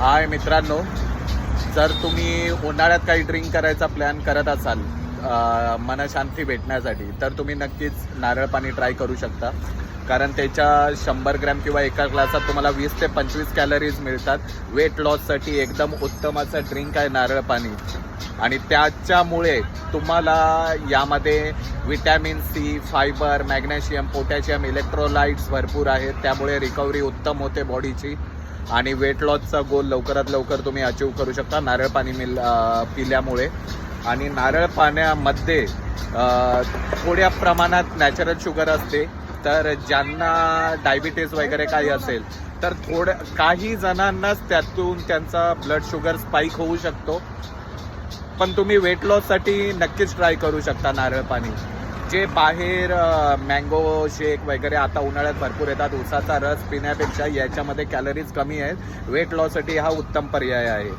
हाय मित्रांनो, जर तुम्ही उन्हाळ्यात काही ड्रिंक करायचा प्लॅन करत असाल मनशांती भेटण्यासाठी, तर तुम्ही नक्कीच नारळ पाणी ट्राय करू शकता. कारण त्याच्या 100 ग्रॅम किंवा एका ग्लासात तुम्हाला 20 ते 25 कॅलरीज मिळतात. वेट लॉससाठी एकदम उत्तम असं ड्रिंक आहे नारळ पाणी. आणि त्याच्यामुळे तुम्हाला यामध्ये vitamin C, fibre, magnesium, potassium, electrolytes भरपूर आहेत. त्यामुळे रिकव्हरी उत्तम होते बॉडीची आणि वेट लॉसचा गोल लवकरात लवकर तुम्ही अचीव करू शकता नारळ पाणी पिल्यामुळे. आणि नारळ पाण्यामध्ये थोड्या प्रमाणात नॅचरल शुगर असते. तर ज्यांना डायबिटीज वगैरे काही असेल तर काही जणांनाच त्यातून त्यांचा ब्लड शुगर स्पाइक होऊ शकतो. पण तुम्ही वेट लॉससाठी नक्कीच ट्राय करू शकता नारळ पाणी. जे बाहेर मँगो शेक वगैरे आता उन्हाळ्यात भरपूर येतात, उसाचा रस पिण्यापेक्षा याच्यामध्ये कॅलरीज कमी आहेत. वेट लॉससाठी हा उत्तम पर्याय आहे.